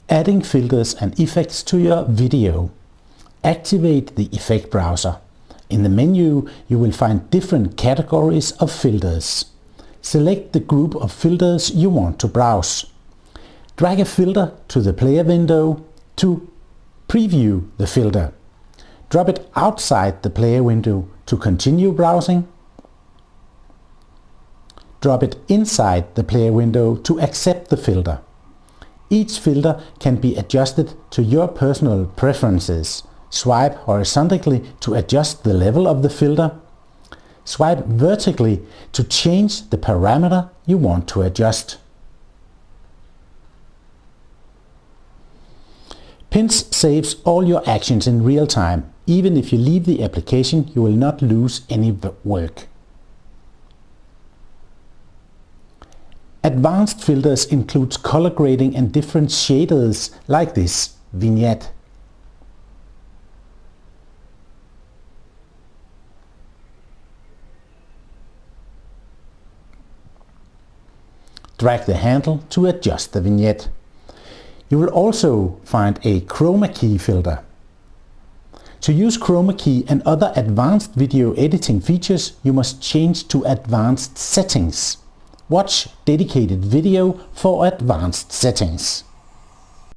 Adding filters and effects to your video. Activate the effect browser. In the menu you will find different categories of filters. Select the group of filters you want to browse. Drag a filter to the player window to preview the filter. Drop it outside the player window to continue browsing. Drop it inside the player window to accept the filter. Each filter can be adjusted to your personal preferences. Swipe horizontally to adjust the level of the filter. Swipe vertically to change the parameter you want to adjust. Pins saves all your actions in real time. Even if you leave the application, you will not lose any work. Advanced filters includes color grading and different shaders like this vignette. Drag the handle to adjust the vignette. You will also find a chroma key filter. To use chroma key and other advanced video editing features, you must change to advanced settings. Watch dedicated video for advanced settings.